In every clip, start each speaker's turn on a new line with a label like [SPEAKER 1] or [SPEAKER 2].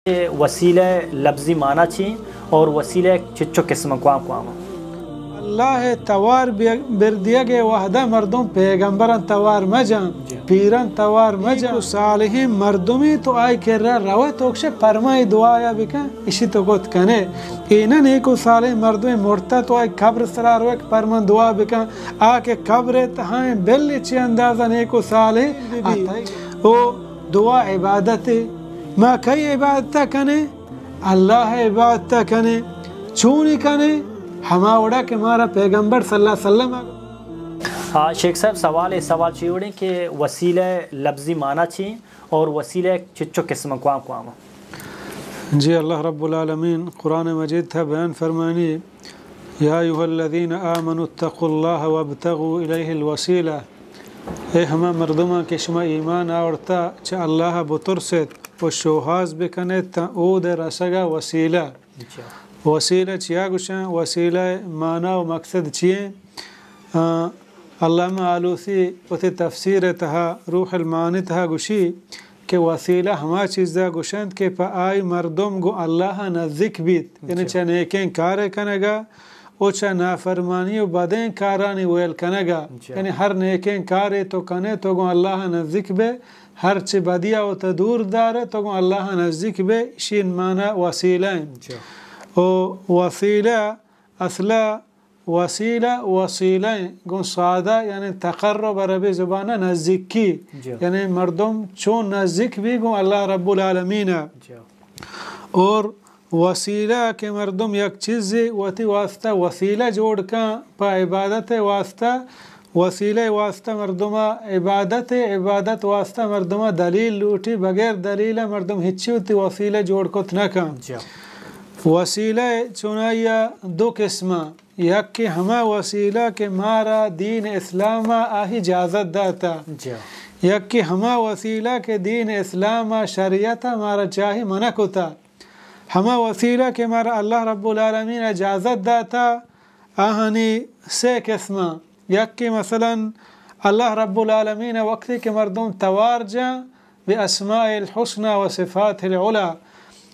[SPEAKER 1] وسیلہ لفظی معنی چی اور وسیلہ چچو قسم قوام
[SPEAKER 2] اللہ توار بردیگ وحدہ مردم پیغمبران توار مجان پیران توار مجان صالحین مردمی تو آئی کر رہا روی توکش پرمائی دعایا بکن اسی تو گت کنے اینن ایکو صالح مردمی مرتا تو آئی قبر سرا روی پرمان دعا بکن آکے قبر تہائیں بلی چی اندازن ایکو صالح او دعا عبادت ما کئی عبادتا کنے اللہ عبادتا کنے چونی کنے ہما اڑا کہ ہمارا پیغمبر صلی اللہ علیہ وسلم
[SPEAKER 1] شیخ صاحب سوال چیوڑیں کہ وسیلہ لفظی معنی چی اور وسیلہ چچو قسم قوام
[SPEAKER 2] جی اللہ رب العالمین قرآن مجید تھا بیان فرمانی یا ایوہ الذین آمنوا اتقوا اللہ وابتغوا الیہ الوسیلہ اے ہما مردمہ کہ شما ایمان آورتا چا اللہ بطرست و شوحاز بکنے تا او دے رسگا وسیلہ وسیلہ چیا گوشن وسیلہ معنی و مقصد چیئے علامہ آلوسی وتی تفسیر تہا روح المعانی تہا گوشی کہ وسیلہ ہما چیزا گوشند کہ پا آئی مردم گو اللہ نزدیک بیت یعنی چا نیکیں کارے کنگا او چا نافرمانی و بدیں کارانی ویل کنگا یعنی ہر نیکیں کارے تو کنے تو گو اللہ نزدیک بے ہر چی بدیا و تدور دارے تو گو اللہ نزدیک بے شین معنی وسیلہ او وسیلہ اصلا وسیلہ گون سادہ یعنی تقرب عربی زبانہ نزدیکی یعنی مردم چون نزدیک بھی گون اللہ رب العالمین اور وسیلہ کے مردم یک چیز وتی واسطہ وسیلہ جوڑ کا پا عبادت واسطہ وسیلہ واسطہ مردمہ عبادت واسطہ مردمہ دلیل لوٹی بغیر دلیل مردم ہچی ہوتی وسیلہ جوڑ کت نہ کام وسیلہ چنائیا دو قسمہ یک کہ ہما وسیلہ کے مارا دین اسلام آہی اجازت داتا یک کہ ہما وسیلہ کے دین اسلام شریعت مارا چاہی منع کتا ہما وسیلہ کے مارا اللہ رب العالمین اجازت داتا آہنی سے قسمہ یک کہ مثلا اللہ رب العالمین وقتی کے مردم توار جا باسماء الحسنى و صفات العلا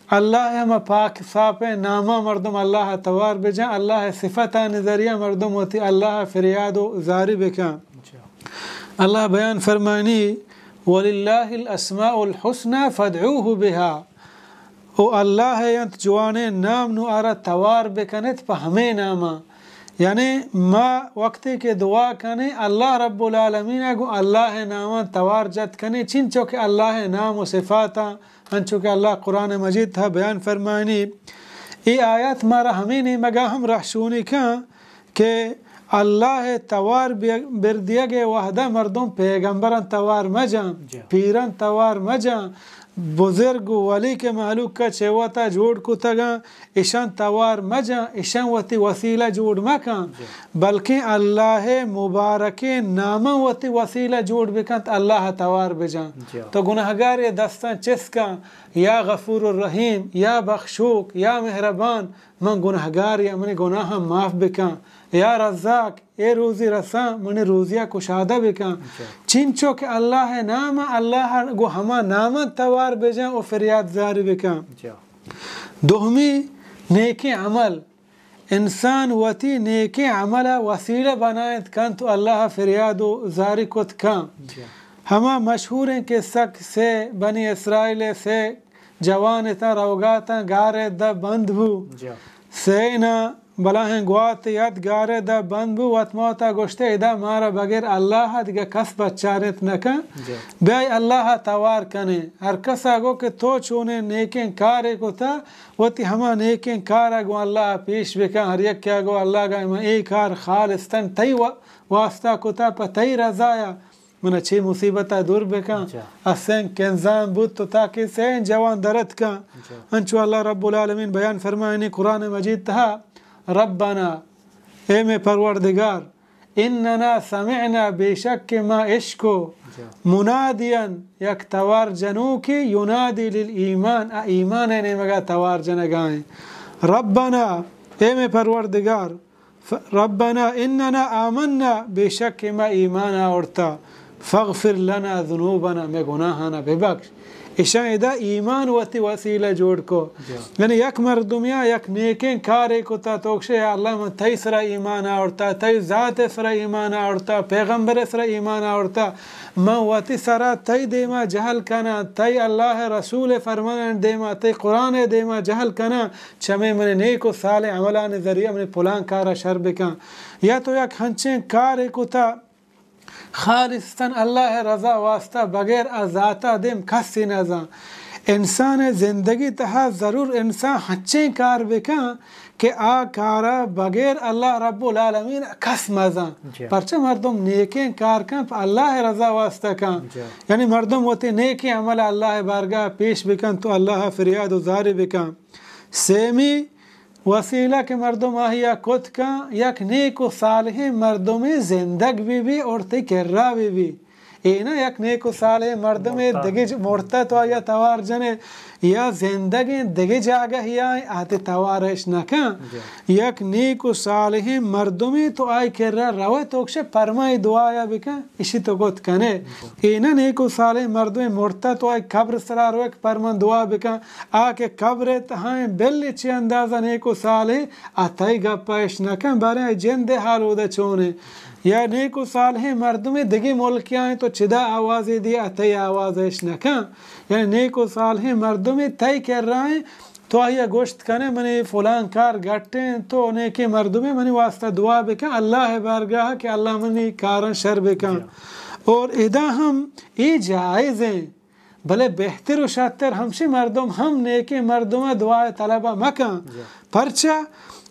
[SPEAKER 2] اللہ ہم پاک صاف نامہ مردم اللہ توار بجا اللہ صفتہ نظریہ مردم ہوتی اللہ فریاد و زاری بکا اللہ بیان فرمانی وَلِلَّهِ الْأَسْمَاءُ الْحُسْنَى فَادْعُوهُ بِهَا او اللہ ینت جوانے نام نو آرہ توار بکنت پا ہمیں نامہ یعنی ما وقتی کے دعا کنے اللہ رب العالمین گو اللہ نامہ توار جت کنے چنچو کہ اللہ نام و صفاتا ہنچو کہ اللہ قرآن مجید تھا بیان فرمانی ای آیات مارا ہمیں نہیں مگا ہم رحشونی کھاں کہ اللہ توار بردیا گے وحدہ مردم پیغمبران توار مجان پیران توار مجان بزرگ ولی کے محلوق کا چیواتا جوڑ کو تگا اشان توار مجان اشان وتی وسیلہ جوڑ مکان بلکہ اللہ مبارک نامہ وتی وسیلہ جوڑ بکن اللہ توار بجان تو گناہگار یہ دستان چس کا یا غفور الرحیم یا بخشوک یا مہربان من گناہگار یا منی گناہ معاف بکن یا رزاق اے روزی رساں منی روزیہ کشادہ بکن چنچو کہ اللہ نام اللہ گو ہما نام توار بجان و فریاد زاری بکن دوہمی نیکی عمل انسان وتی نیکی عمل وسیلہ بنایت کن تو اللہ فریاد و زاری کت کن ہما مشہور ہیں کہ سک سے بنی اسرائیل سے جوان تا روگاتا گارے دا بند بھو سینا بلاہیں گوات یاد گارے دا بند بھو واتموتا گوشتے ادا مارا بغیر اللہ دیگا کس بچارت نکا بیائی اللہ توار کنے ہر کس آگو کہ تو چونے نیکیں کارے کو تا وتی ہما نیکیں کارا گو اللہ پیش بکا ہر یک کیا گو اللہ گا اما ای کار خالستان تی واسطہ کو تا پا تی رضایا من اچھی مصیبتہ دور بکا اسین کنزان بود تو تاکہ سین جوان درد کا انچو اللہ رب العالمین بیان فرمائنی قرآن مجید تہا ربنا اے میں پروردگار اننا سمعنا بے شک ما عشقو منادیا یک توار جنو کی ینادی للایمان ایمان ہے مگا توار جنگائیں ربنا اے میں پروردگار ربنا اننا آمنا بے شک ما ایمان آورتا فاغفر لنا ذنوبنا میں گناہانا ببخش ایشان ادا ایمان وتی وسیلہ جوڑ کو یعنی یک مردمیا یک نیکیں کارے کو تا توکشے اللہ من تئی سرا ایمان آورتا تئی ذات سرا ایمان آورتا پیغمبر سرا ایمان آورتا من وتی سرا تئی دیما جہل کنا تئی اللہ رسول فرمان دیما تئی قرآن دیما جہل کنا چمے من نیک و صالح عملان ذریعہ من پلان کارا شر بکن یا تو یک ہنچیں کارے کو تا خالصتاً اللہ رضا واسطہ بغیر ذاتہ دم کسی نزا انسان زندگی تہا ضرور انسان ہچیں کار بکن کہ آ کارا بغیر اللہ رب العالمین کس مزا پرچہ مردم نیکیں کار کن اللہ رضا واسطہ کن یعنی مردم ہوتے نیکی عمل اللہ بارگاہ پیش بکن تو اللہ فریاد و زاری بکن سیمی وسیلہ کے مردم آہیا کت کا یک نیک و صالح مردم زندگ بھی اور تی کرا بھی اینا یک نیک و صالح مردم دگی مرتا تو آیا توار جنے یا زندگی دگی جاگہ ہی آئی آتے توارش نکن یک نیک و صالح مردمی تو آئی کرا روی توکش پرمائی دعایا بکن اسی تو گت کنے اینا نیک و صالح مردم مرتا تو آئی قبر سرا روی پرمان دعا بکن آکے قبر تہائیں بلی چی اندازہ نیک و صالح آتائی گپایش نکن بارے جند حال ہودا چونے یا نیک و صالح مردم دگی ملکی آئیں تو چدا آوازی دی آتائی آوازش نکن یعنی نیک و صالح مردم تائی کر رہا ہیں تو آئیہ گوشت کنے منی فلان کار گھٹیں تو نیکی مردم منی واسطہ دعا بکن اللہ بارگاہ کہ اللہ منی کارن شر بکن اور ادا ہم ای جائز ہیں بلے بہتر و شاتر ہمشی مردم ہم نیکی مردم دعا طلبہ مکن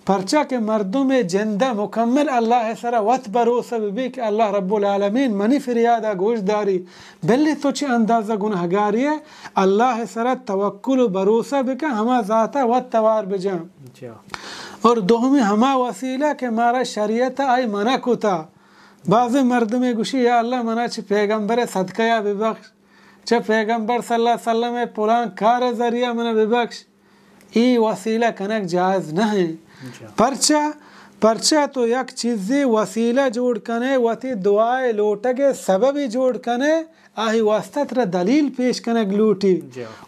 [SPEAKER 2] پرچہ کے مردم جندہ مکمل اللہ سرا وط بروسہ بھی کہ اللہ رب العالمین منی فریادہ گوش داری بلی تو چی اندازہ گناہ گاری ہے اللہ سرا توکل و بروسہ بکا ہما ذاتہ وط توار بجان اور دومی ہما وسیلہ کہ مارا شریعت آئی منع کتا بعض مردم گوشی یا اللہ منع چی پیغمبر صدقہ ببخش چی پیغمبر صلی اللہ علیہ وسلم پلان کار ذریعہ منع ببخش ای وسیلہ کنک جائز نہیں پرچہ تو یک چیزی وسیلہ جوڑ کنے وتی دعائے لوٹگے سببی جوڑ کنے آہی واسطہ ترہ دلیل پیش کنک لوٹی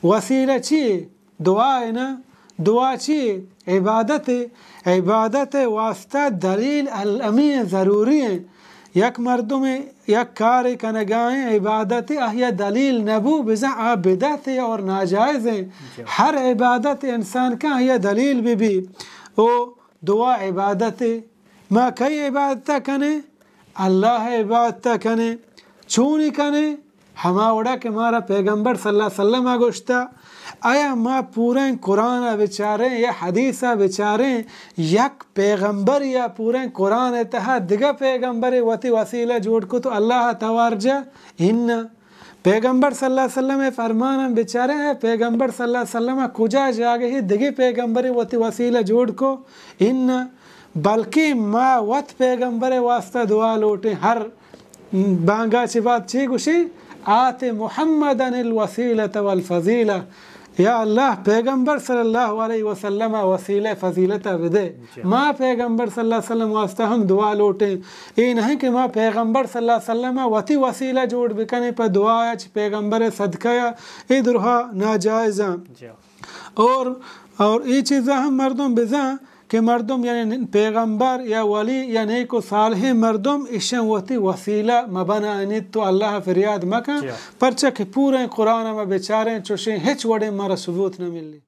[SPEAKER 2] وسیلہ چیئے دعائے نا دعا چیئے عبادت واسطہ دلیل الامی ضروری ہیں یک مردم یک کاری کنگائیں عبادت آہیا دلیل نبو بزا عابدت اور ناجائز ہیں ہر عبادت انسان کا آہیا دلیل بھی او دعا عبادت ما کئی عبادت کنے اللہ عبادت کنے چونی کنے ہما وڑا کہ مارا پیغمبر صلی اللہ علیہ وسلم گوشتا آیا ما پوریں قرآن بچاریں یا حدیثہ بچاریں یک پیغمبر یا پوریں قرآن اتحا دگا پیغمبر وتی وسیلہ جوڑ کو تو اللہ توارجا ہن پیغمبر صلی اللہ علیہ وسلم فرمانا بیچارے ہیں پیغمبر صلی اللہ علیہ وسلم کجا جاگے ہی دگی پیغمبر وتی وسیلہ جوڑ کو ان بلکہ ما وط پیغمبر واسطہ دعا لوٹے ہر بانگا چی بات چی گوشی آت محمدن الوسیلة والفضیلہ یا اللہ پیغمبر صلی اللہ علیہ وسلم وسیلہ فضیلتہ بدے ماں پیغمبر صلی اللہ علیہ وسلم واسطہ ہم دعا لوٹیں یہ نہیں کہ ماں پیغمبر صلی اللہ علیہ وسلم وتی وسیلہ جوڑ بکنے پر دعا چھ پیغمبر صدقہ یہ درہا ناجائزہ اور یہ چیزیں ہم مردم بزاں کہ مردم یعنی پیغمبر یا ولی یا نیک و صالح مردم اشن وتی وسیلہ مبنا انید تو اللہ فریاد مکن پرچہ کہ پورے قرآن میں بیچاریں چوشیں ہچ وڑے مارا ثبوت نہ ملی